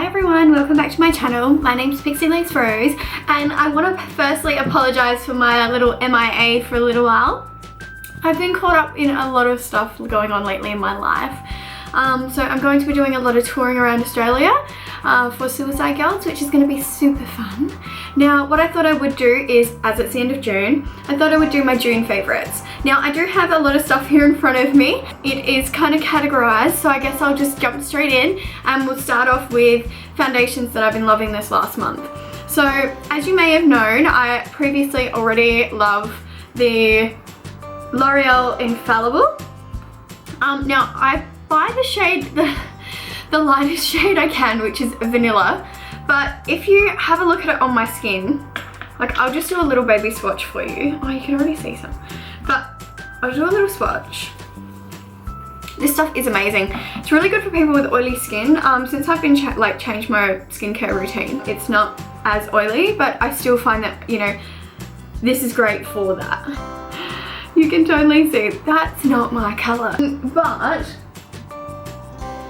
everyone, welcome back to my channel. My name's Pixie Lace Rose and I want to firstly apologise for my little MIA for a little while. I've been caught up in a lot of stuff going on lately in my life. So I'm going to be doing a lot of touring around Australia for SuicideGirls, which is going to be super fun. Now what I thought I would do is, as it's the end of June, I thought I would do my June favourites. Now I do have a lot of stuff here in front of me. It is kind of categorised, so I guess I'll just jump straight in and we'll start off with foundations that I've been loving this last month. So as you may have known, I previously already love the Loreal Infallible. Now I buy the shade, the lightest shade I can, which is vanilla, but if you have a look at it on my skin, like I'll just do a little baby swatch for you. Oh, you can already see some, but I'll do a little swatch. This stuff is amazing. It's really good for people with oily skin. Since I've been changed my skincare routine, it's not as oily, but I still find that, you know, this is great for that. You can totally see that's not my colour, but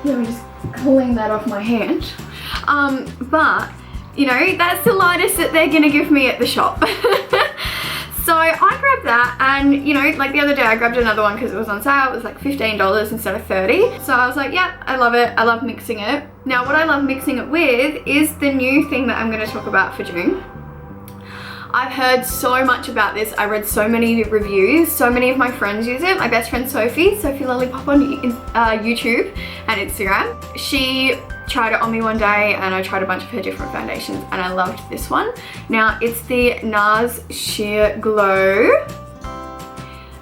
let me just clean that off my hand. But you know, that's the lightest that they're gonna give me at the shop. So I grabbed that, and you know, like the other day I grabbed another one because it was on sale. It was like $15 instead of $30. So I was like, yeah, I love it. I love mixing it. Now what I love mixing it with is the new thing that I'm going to talk about for June. I've heard so much about this. I read so many reviews. So many of my friends use it. My best friend Sophie Lollipop on YouTube and Instagram. She tried it on me one day and I tried a bunch of her different foundations and I loved this one. Now it's the Nars Sheer Glow.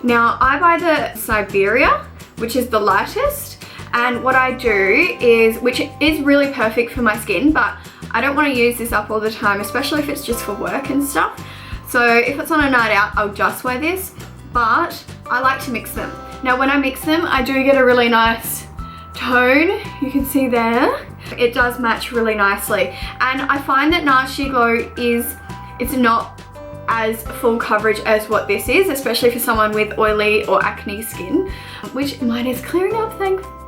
Now I buy the Siberia, which is the lightest, and what I do is, which is really perfect for my skin, but I don't want to use this up all the time, especially if it's just for work and stuff. So if it's on a night out, I'll just wear this, but I like to mix them. Now when I mix them, I do get a really nice tone. You can see there. It does match really nicely. And I find that Nars Sheer Glow it's not as full coverage as what this is, especially for someone with oily or acne skin, which mine is clearing up,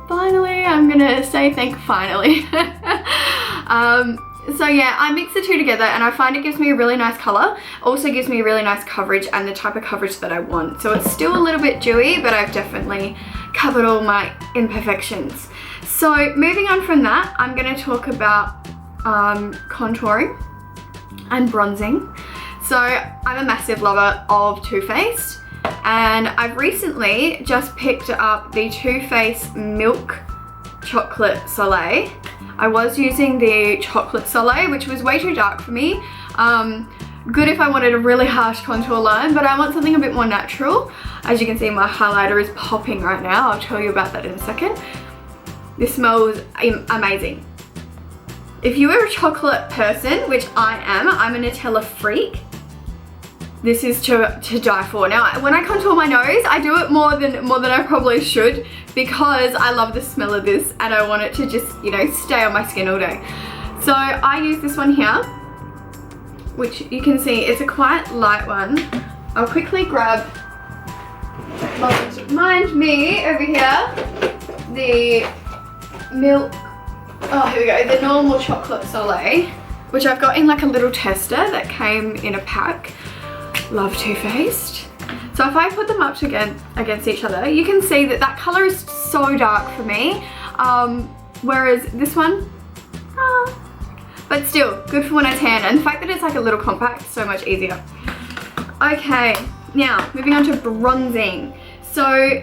finally. I'm gonna say finally. So yeah, I mix the two together and I find it gives me a really nice colour. Also gives me a really nice coverage and the type of coverage that I want. So it's still a little bit dewy, but I've definitely covered all my imperfections. So moving on from that, I'm going to talk about contouring and bronzing. So I'm a massive lover of TooFaced, and I've recently just picked up the TooFaced Milk Chocolate Soleil. I was using the Chocolate Soleil, which was way too dark for me. Good if I wanted a really harsh contour line, but I want something a bit more natural. As you can see, my highlighter is popping right now. I'll tell you about that in a second. This smells amazing. If you are a chocolate person, which I am, I'm a Nutella freak, this is to die for. Now, when I contour my nose, I do it more than I probably should because I love the smell of this and I want it to just, you know, stay on my skin all day. So I use this one here, which you can see it's a quite light one. I'll quickly grab, mind me over here, the milk, oh here we go, the normal chocolate Soleil, which I've got in like a little tester that came in a pack. Love TooFaced. So if I put them up against each other, you can see that that colour is so dark for me, whereas this one, but still good for when I tan, and the fact that it's like a little compact, so much easier. Okay, now moving on to bronzing. So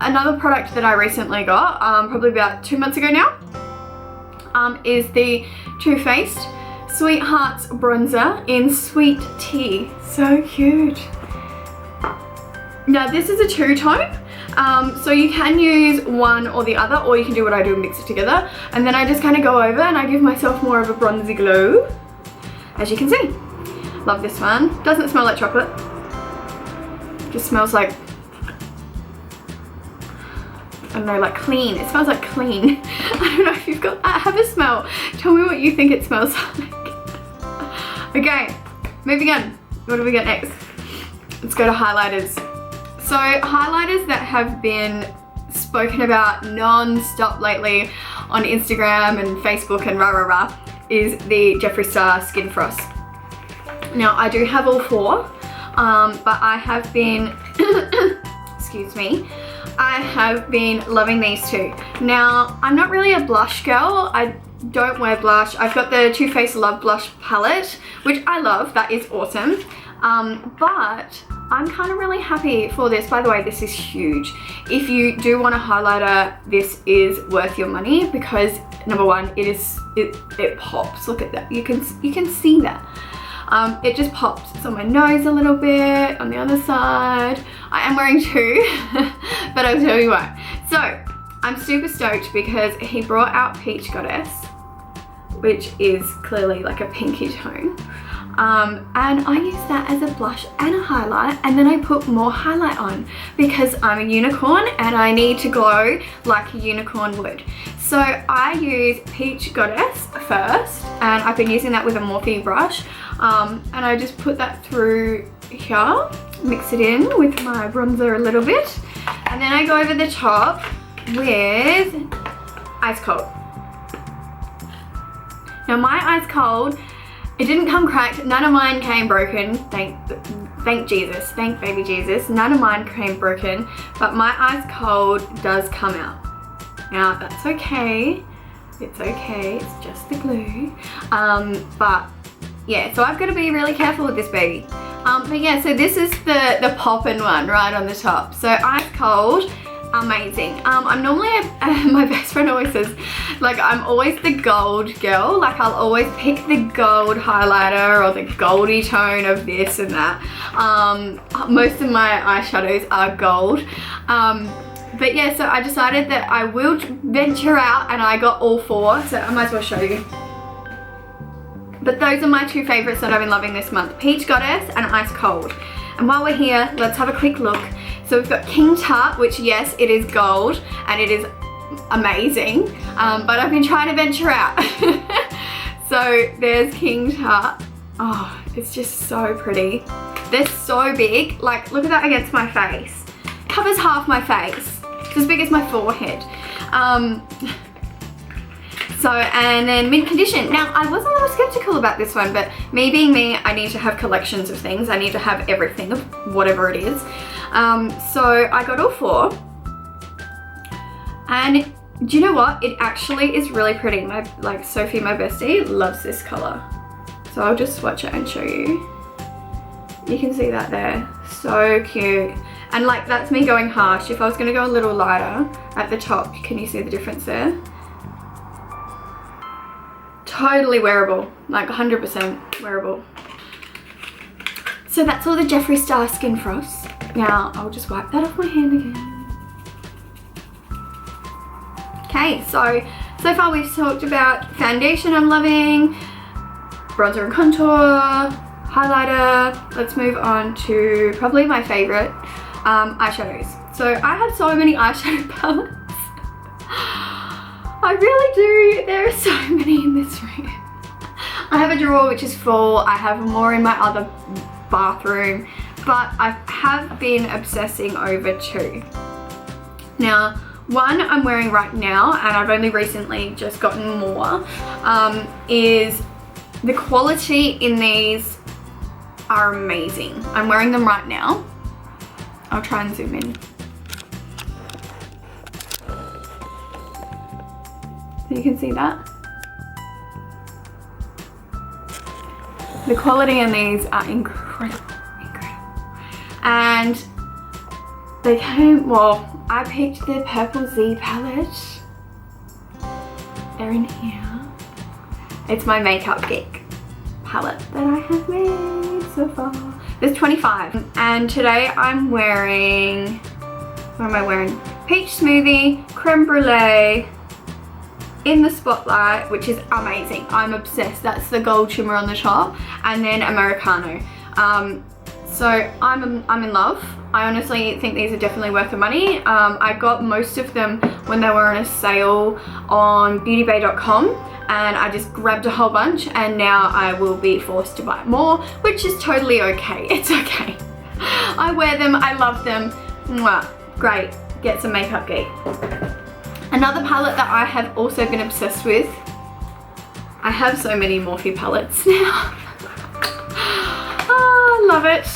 another product that I recently got, probably about 2 months ago now, is the TooFaced Sweethearts Bronzer in Sweet Tea. So cute. Now this is a two-tone, so you can use one or the other, or you can do what I do and mix it together, and then I just kind of go over and I give myself more of a bronzy glow, as you can see. Love this one. Doesn't smell like chocolate, just smells like, I don't know, like clean. It smells like clean. I don't know if you've got, have a smell. Tell me what you think it smells like. Okay, moving on. What do we got next? Let's go to highlighters. So highlighters that have been spoken about non-stop lately on Instagram and Facebook and rah rah rah is the Jeffree Star Skin Frost. Now I do have all four, but I have been, excuse me, I have been loving these two. Now I'm not really a blush girl. I don't wear blush. I've got the TooFaced Love Blush palette, which I love. That is awesome. But I'm kind of really happy for this. By the way, this is huge. If you do want a highlighter, this is worth your money because number one, it pops. Look at that. You can see that. It just pops. It's on my nose a little bit, on the other side. I am wearing two, but I'll tell you why. So I'm super stoked because he brought out Peach Goddess, which is clearly like a pinky tone. And I use that as a blush and a highlight, and then I put more highlight on because I'm a unicorn and I need to glow like a unicorn would. So I use Peach Goddess first, and I've been using that with a Morphe brush, and I just put that through here, mix it in with my bronzer a little bit, and then I go over the top with Ice Cold. Now my Ice Cold, it didn't come cracked. None of mine came broken. Thank Jesus. Thank baby Jesus. None of mine came broken, but my Ice Cold does come out. Now that's okay. It's okay. It's just the glue. But yeah, so I've got to be really careful with this baby. But yeah, so this is the poppin' one right on the top. So Ice Cold. Amazing. I'm normally, my best friend always says, like, I'm always the gold girl. Like, I'll always pick the gold highlighter or the goldy tone of this and that. Most of my eyeshadows are gold. But yeah, so I decided that I will venture out, and I got all four, so I might as well show you. But those are my two favorites that I've been loving this month, Peach Goddess and Ice Cold. And while we're here, let's have a quick look. So we've got King Tut, which yes, it is gold and it is amazing, but I've been trying to venture out. So there's King Tut. Oh, it's just so pretty. They're so big. Like, look at that against my face. Covers half my face. It's as big as my forehead. And then Mint Condition. Now, I was a little skeptical about this one, but me being me, I need to have collections of things. I need to have everything of whatever it is. So I got all four. And do you know what? It actually is really pretty. Sophie, my bestie, loves this color. So I'll just swatch it and show you. You can see that there. So cute. And like, that's me going harsh. If I was gonna go a little lighter at the top, can you see the difference there? Totally wearable, like 100% wearable. So that's all the Jeffree Star Skin Frost. Now I'll just wipe that off my hand again. Okay, so far we've talked about foundation I'm loving, bronzer and contour, highlighter. Let's move on to probably my favorite, eyeshadows. So I have so many eyeshadow palettes. I really do. There are so many in this room. I have a drawer which is full. I have more in my other bathroom, but I have been obsessing over two. Now, one I'm wearing right now, and I've only recently just gotten more, is the quality in these are amazing. I'm wearing them right now. I'll try and zoom in. You can see that. The quality in these are incredible, And they came, well, I picked the Purple Z palette. They're in here. It's my Makeup Geek palette that I have made so far. There's 25. And today I'm wearing, what am I wearing? Peach Smoothie, Creme Brulee, in the Spotlight, which is amazing. I'm obsessed. That's the gold shimmer on the top, and then Americano. So I'm in love. I honestly think these are definitely worth the money. I got most of them when they were on a sale on beautybay.com, and I just grabbed a whole bunch, and now I will be forced to buy more, which is totally okay. It's okay. I wear them. I love them. Mwah. Great. Get some Makeup Geek. Another palette that I have also been obsessed with, I have so many Morphe palettes now. Oh, love it.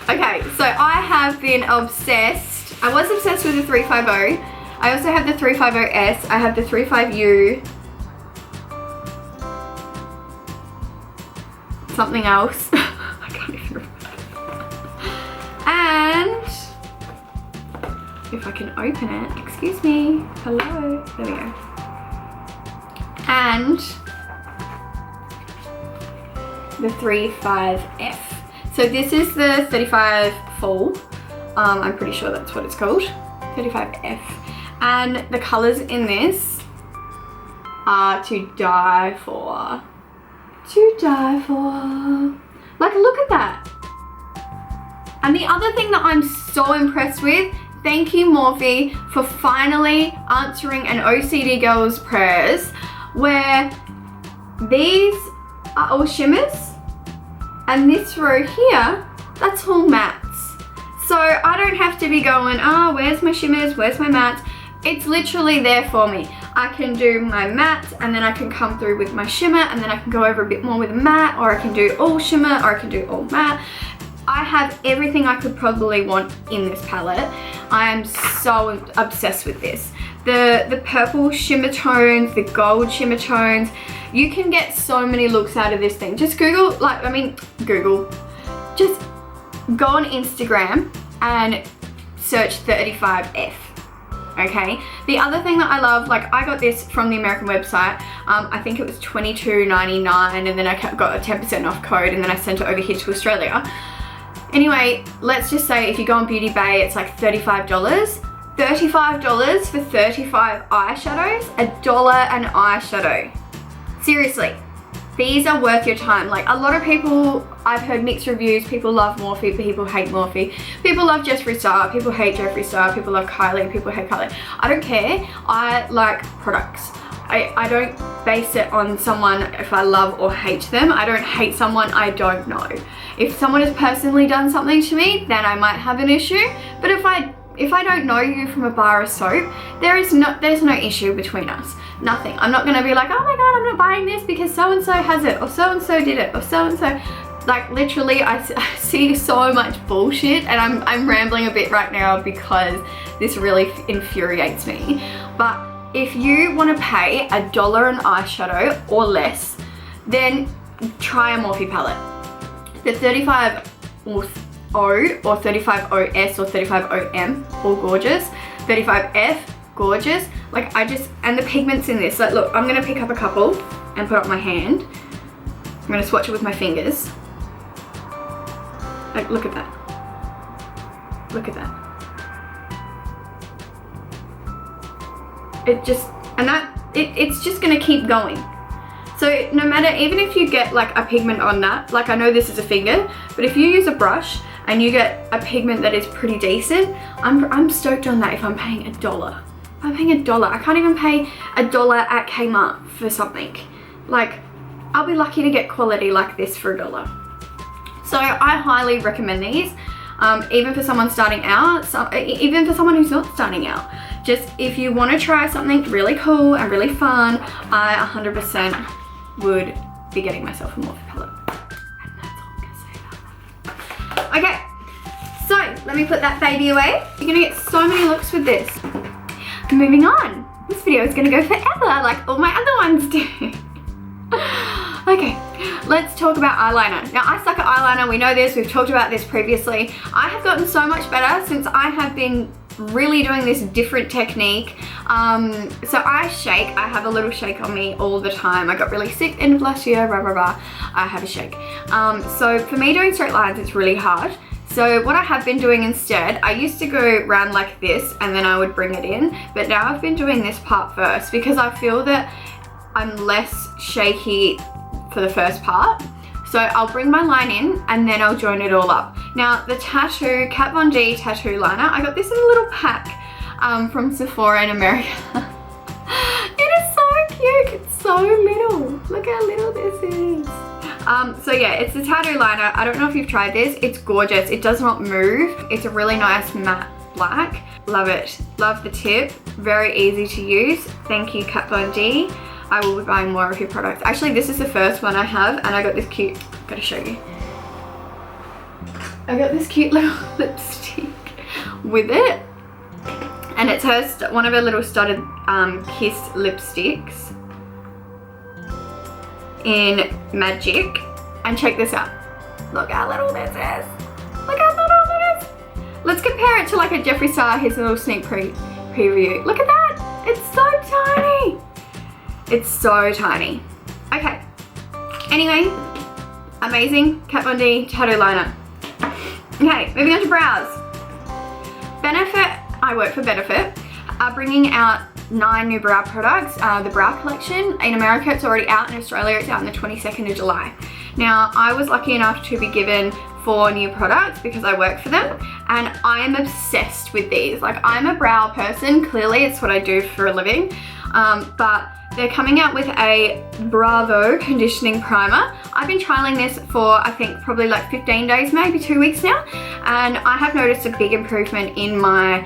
Okay, so I have been obsessed. I was obsessed with the 350. I also have the 350S. I have the 35U. Something else. I can't even remember. And if I can open it, excuse me. Hello. There we go. And the 35F. So this is the 35 Full. I'm pretty sure that's what it's called. 35F. And the colors in this are to die for. To die for. Like, look at that. And the other thing that I'm so impressed with, thank you Morphe for finally answering an OCD girl's prayers, where these are all shimmers and this row here, that's all mattes. So I don't have to be going, oh, where's my shimmers, where's my mattes? It's literally there for me. I can do my matte and then I can come through with my shimmer and then I can go over a bit more with a matte, or I can do all shimmer, or I can do all matte. I have everything I could probably want in this palette. I am so obsessed with this. The purple shimmer tones, the gold shimmer tones. You can get so many looks out of this thing. Just Google, just go on Instagram and search 35F. Okay, the other thing that I love, like I got this from the American website, I think it was $22.99, and then I got a 10% off code, and then I sent it over here to Australia. Anyway, let's just say if you go on Beauty Bay, it's like $35. $35 for 35 eyeshadows, $1 an eyeshadow. Seriously, these are worth your time. Like, a lot of people, I've heard mixed reviews. People love Morphe, people hate Morphe. People love Jeffree Star, people hate Jeffree Star. People love Kylie, people hate Kylie. I don't care. I like products. I don't base it on someone if I love or hate them. I don't hate someone I don't know. If someone has personally done something to me, then I might have an issue. But if I don't know you from a bar of soap, there's no issue between us. Nothing. I'm not gonna be like, oh my god, I'm not buying this because so-and-so has it, or so-and-so did it, or so-and-so. Like, literally, I see so much bullshit, and I'm rambling a bit right now because this really infuriates me. But if you want to pay $1 an eyeshadow or less, then try a Morphe palette. The 35 or 35OS or 35OM, all gorgeous. 35F, gorgeous. Like, and the pigments in this, like, look, I'm gonna pick up a couple and put it on my hand. I'm gonna swatch it with my fingers. Like, look at that. Look at that. It's just gonna keep going. So no matter, even if you get like a pigment on that, like I know this is a finger, but if you use a brush and you get a pigment that is pretty decent, I'm stoked on that if I'm paying $1. I'm paying $1. I can't even pay $1 at Kmart for something. Like, I'll be lucky to get quality like this for $1. So I highly recommend these, even for someone starting out, even for someone who's not starting out. Just if you want to try something really cool and really fun, I 100% would be getting myself a Morphe palette. And that's all I'm going to say about that. Okay, so let me put that baby away. You're going to get so many looks with this. Moving on. This video is going to go forever like all my other ones do. Okay, let's talk about eyeliner. Now, I suck at eyeliner. We know this. We've talked about this previously. I have gotten so much better since I have been really doing this different technique. So I shake. I have a little shake on me all the time. I got really sick end of last year, rah, rah, rah. I have a shake. So for me, doing straight lines, it's really hard. So what I have been doing instead, I used to go round like this and then I would bring it in, but now I've been doing this part first because I feel that I'm less shaky for the first part. So I'll bring my line in and then I'll join it all up. Now the Kat Von D tattoo liner, I got this in a little pack from Sephora in America. It is so cute, it's so little. Look how little this is. So yeah, it's the tattoo liner. I don't know if you've tried this. It's gorgeous. It does not move. It's a really nice matte black. Love it. Love the tip. Very easy to use. Thank you, Kat Von D. I will be buying more of your products. Actually, this is the first one I have, and I got this cute, gotta show you. I got this cute little lipstick with it, and it's one of her little studded Kiss lipsticks in Magic. And check this out. Look how little this is. Look how little it is. Let's compare it to like a Jeffree Star, his little sneak preview. Look at that. It's so tiny. It's so tiny. Okay. Anyway, amazing Kat Von D tattoo liner. Okay, moving on to brows. Benefit, I work for Benefit, are bringing out 9 new brow products. The Brow Collection, in America it's already out, in Australia it's out on the 22nd of July. Now, I was lucky enough to be given 4 new products because I work for them, and I am obsessed with these. Like, I'm a brow person, clearly it's what I do for a living, but they're coming out with a Bravo conditioning primer. I've been trialing this for, I think, probably like 15 days, maybe 2 weeks now, and I have noticed a big improvement in my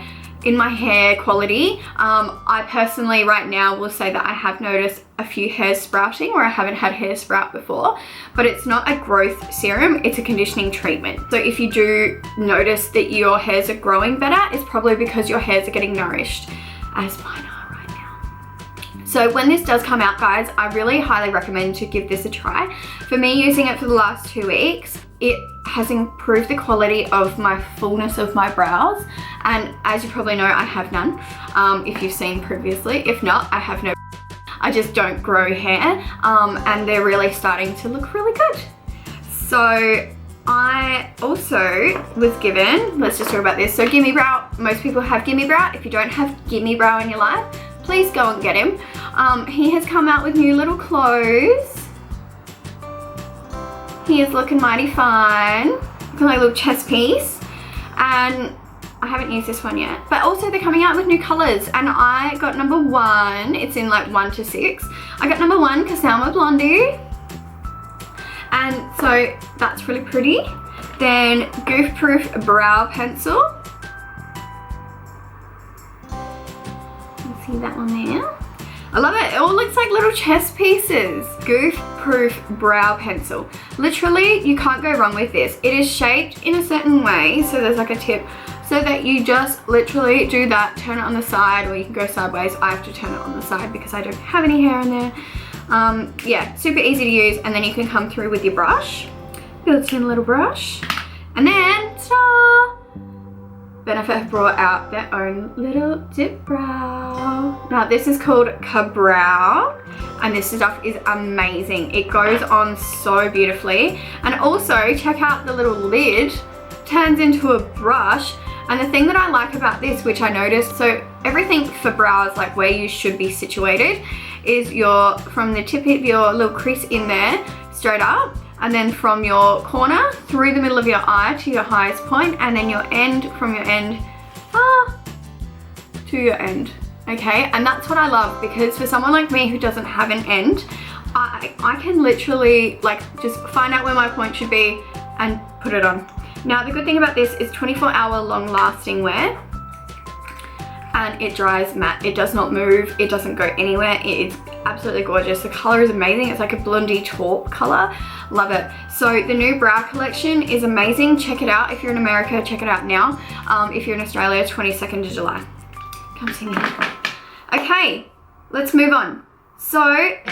hair quality. I personally right now will say that I have noticed a few hairs sprouting where I haven't had hair sprout before, but it's not a growth serum, it's a conditioning treatment. So if you do notice that your hairs are growing better, it's probably because your hairs are getting nourished, as mine are right now. So when this does come out, guys, I really highly recommend to give this a try. For me, using it for the last 2 weeks, it has improved the quality of my fullness of my brows, and as you probably know, I have none, if you've seen previously. If not, I have no, I just don't grow hair, and they're really starting to look really good. So I also was given, let's just talk about this, so Gimmie Brow, most people have Gimmie Brow. If you don't have Gimmie Brow in your life, please go and get him. He has come out with new little clothes. He is looking mighty fine. Looking like a little chest piece. And I haven't used this one yet. But also they're coming out with new colours. And I got number 1. It's in like 1 to 6. I got number 1 because now I'm a blondie. And so that's really pretty. Then Goof Proof Brow Pencil. You see that one there? I love it. It all looks like little chest pieces. Goof Proof Brow Pencil. Literally, you can't go wrong with this. It is shaped in a certain way, so there's like a tip, so that you just literally do that, turn it on the side, or you can go sideways. I have to turn it on the side because I don't have any hair in there. Yeah, super easy to use, and then you can come through with your brush. Built-in little brush. And then, ta-da! Benefit have brought out their own little dip brow. Now this is called KaBrow, and this stuff is amazing. It goes on so beautifully. And also check out the little lid, turns into a brush. And the thing that I like about this, which I noticed, so everything for brows, like where you should be situated, is from the tip of your little crease in there, straight up, and then from your corner through the middle of your eye to your highest point, and then your end, from your end to your end. Okay, and that's what I love, because for someone like me who doesn't have an end, I can literally like just find out where my point should be and put it on. Now the good thing about this is 24-hour long lasting wear, and it dries matte. It does not move, it doesn't go anywhere. It is absolutely gorgeous. The color is amazing. It's like a blondie taupe color. Love it. So the new brow collection is amazing. Check it out. If you're in America, check it out now. If you're in Australia, 22nd of July. Come see me. Okay, let's move on. So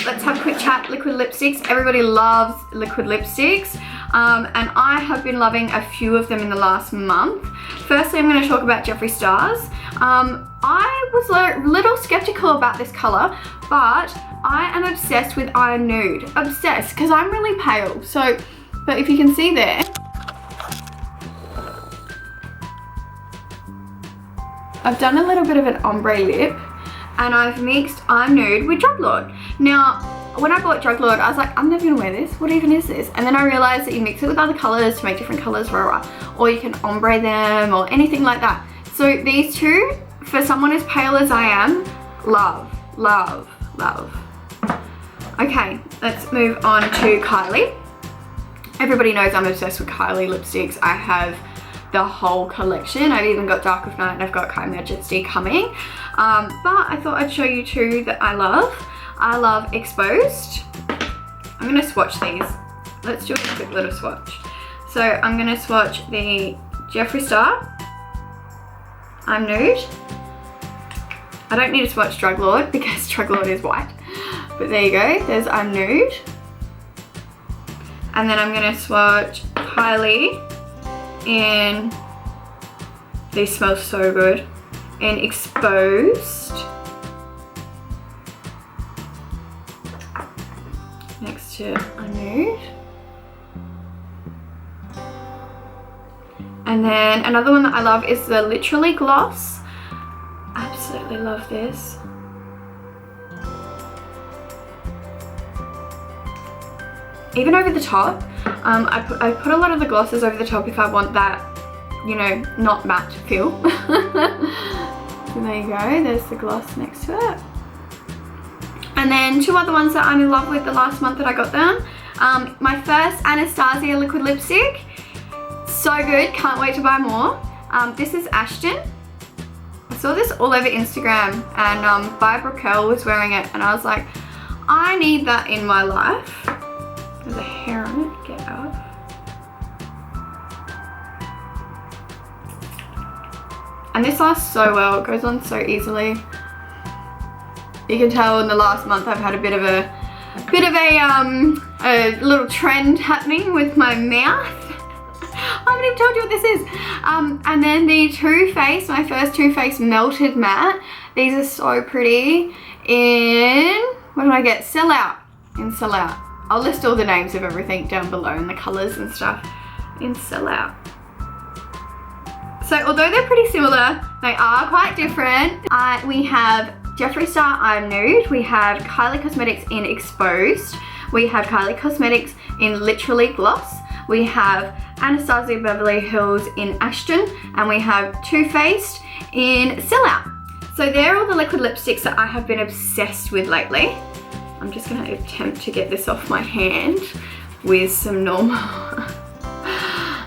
let's have a quick chat. Liquid lipsticks. Everybody loves liquid lipsticks. And I have been loving a few of them in the last month. Firstly, I'm going to talk about Jeffree Stars. I was a little skeptical about this color, but I am obsessed with Nude. Obsessed, because I'm really pale. So, but if you can see there, I've done a little bit of an ombre lip, and I've mixed Nude with Drug Lord. Now, when I bought Drug Lord, I was like, I'm never gonna wear this. What even is this? And then I realized that you mix it with other colors to make different colors, or you can ombre them or anything like that. So these two, for someone as pale as I am, love, love, love. Okay, let's move on to Kylie. Everybody knows I'm obsessed with Kylie lipsticks. I have the whole collection. I've even got Dark of Night, and I've got Kai Majesty coming. But I thought I'd show you two that I love. I love Exposed. I'm gonna swatch these. Let's do a quick little swatch. So I'm gonna swatch the Jeffree Star. I'm Nude. I don't need to swatch Drug Lord because Drug Lord is white. But there you go, there's I'm Nude. And then I'm gonna swatch Kylie in, these smell so good, in Exposed. Next to I'm Nude. And then another one that I love is the Literally Gloss. Absolutely love this. Even over the top, I put a lot of the glosses over the top if I want that, you know, not matte feel. So there you go, there's the gloss next to it. And then two other ones that I'm in love with the last month that I got them. My first Anastasia liquid lipstick. So good, can't wait to buy more. This is Ashton. I saw this all over Instagram and Barbara was wearing it and I was like, I need that in my life. There's a hair on it, get out. And this lasts so well, it goes on so easily. You can tell in the last month I've had a bit of a little trend happening with my mouth. I haven't even told you what this is. And then the TooFaced, my first TooFaced Melted Matte. These are so pretty in, what did I get? Sell Out, in Sell Out. I'll list all the names of everything down below and the colours and stuff in Sell Out. So although they're pretty similar, they are quite different. We have Jeffree Star I'm Nude, we have Kylie Cosmetics in Exposed, we have Kylie Cosmetics in Literally Gloss, we have Anastasia Beverly Hills in Ashton, and we have TooFaced in Sell Out. So they're all the liquid lipsticks that I have been obsessed with lately. I'm just gonna attempt to get this off my hand with some normal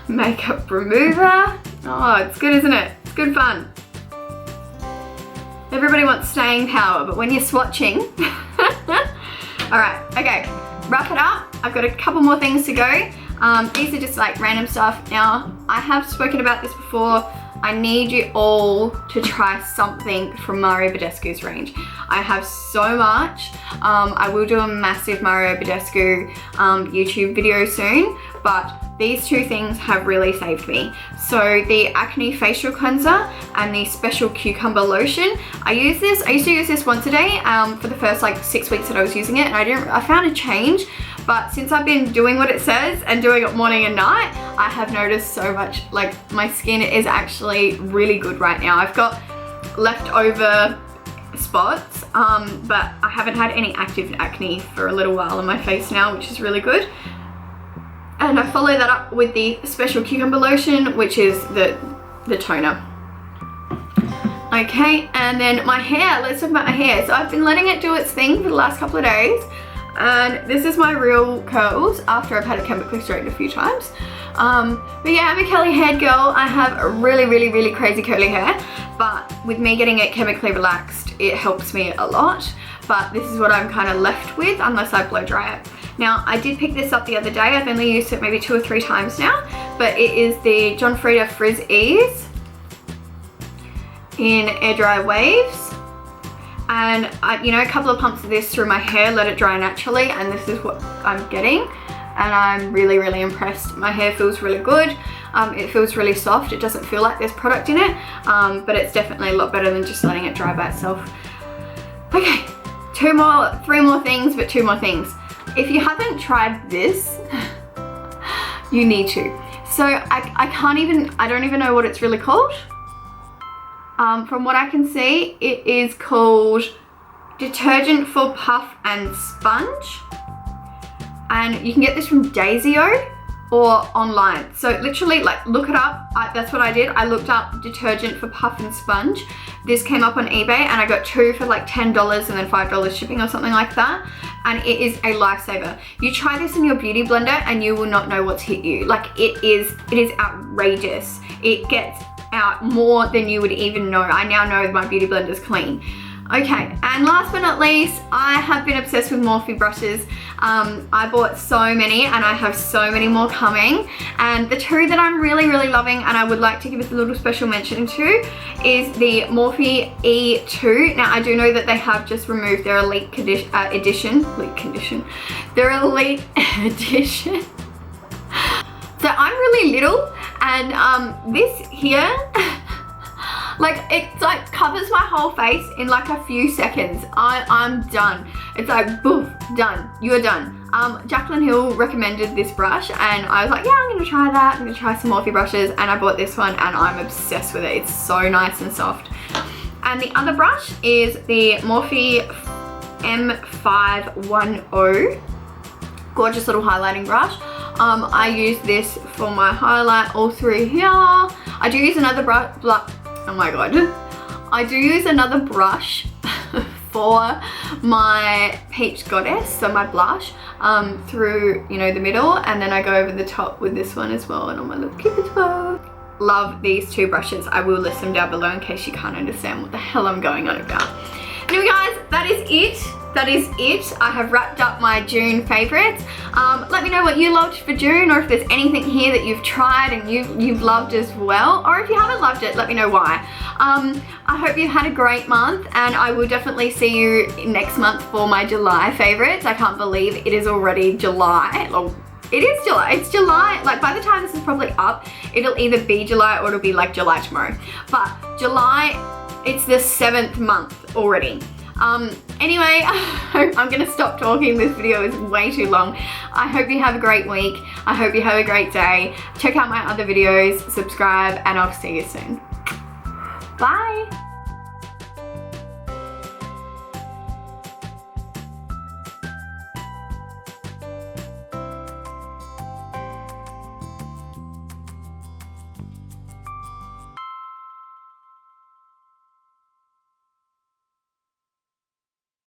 makeup remover. Oh, it's good, isn't it? It's good fun. Everybody wants staying power, but when you're swatching. All right, okay, wrap it up. I've got a couple more things to go. These are just like random stuff. Now, I have spoken about this before. I need you all to try something from Mario Badescu's range. I have so much. I will do a massive Mario Badescu YouTube video soon, but these two things have really saved me. So the Acne facial cleanser and the special cucumber lotion. I used to use this once a day for the first like 6 weeks that I was using it, and I found a change. But since I've been doing what it says and doing it morning and night, I have noticed so much, like my skin is actually really good right now. I've got leftover spots, but I haven't had any active acne for a little while on my face now, which is really good. And I follow that up with the special cucumber lotion, which is the toner. Okay, and then my hair, let's talk about my hair. So I've been letting it do its thing for the last couple of days. And this is my real curls after I've had it chemically straightened a few times. But yeah, I'm a curly haired girl. I have a really crazy curly hair, but with me getting it chemically relaxed, it helps me a lot. But this is what I'm kind of left with unless I blow dry it. Now, I did pick this up the other day. I've only used it maybe 2 or 3 times now, but it is the Freida Frizz Ease in Air Dry Waves. And you know, a couple of pumps of this through my hair, let it dry naturally, and this is what I'm getting. And I'm really impressed. My hair feels really good. It feels really soft. It doesn't feel like there's product in it, but it's definitely a lot better than just letting it dry by itself. Okay, 3 more things, but 2 more things. If you haven't tried this, you need to. So I don't even know what it's really called. From what I can see, it is called Detergent for Puff and Sponge. And you can get this from Dasio or online. So literally, like, look it up. That's what I did. I looked up Detergent for Puff and Sponge. This came up on eBay and I got 2 for like $10 and then $5 shipping or something like that. And it is a lifesaver. You try this in your beauty blender and you will not know what's hit you. Like, it is outrageous. It gets out more than you would even know. I now know my beauty blender is clean. Okay, and last but not least, I have been obsessed with Morphe brushes. I bought so many and I have so many more coming. And the two that I'm really, really loving and I would like to give a little special mention to is the Morphe E2. Now, I do know that they have just removed their Elite Edition. Their Elite Edition. So I'm really little and this here, like it's like covers my whole face in like a few seconds. I'm done. It's like boof, done. You're done. Jaclyn Hill recommended this brush and I was like, yeah, I'm gonna try that. I'm gonna try some Morphe brushes and I bought this one and I'm obsessed with it. It's so nice and soft. And the other brush is the Morphe M510. Gorgeous little highlighting brush. I use this for my highlight all through here. I do use another brush. Oh my god. I do use another brush for my Peach Goddess, so my blush, through, you know, the middle, and then I go over the top with this one as well and on my little cupid's bow. Love these two brushes. I will list them down below in case you can't understand what the hell I'm going on about. Anyway guys, that is it. That is it. I have wrapped up my June favorites. Let me know what you loved for June, or if there's anything here that you've tried and you've loved as well, or if you haven't loved it, let me know why. I hope you've had a great month and I will definitely see you next month for my July favorites. I can't believe it is already July. Well, it is July. It's July. Like by the time this is probably up, it'll either be July or it'll be like July tomorrow. But July, it's the 7th month already. Anyway, I'm gonna stop talking. This video is way too long. I hope you have a great week. I hope you have a great day. Check out my other videos, subscribe, and I'll see you soon. Bye.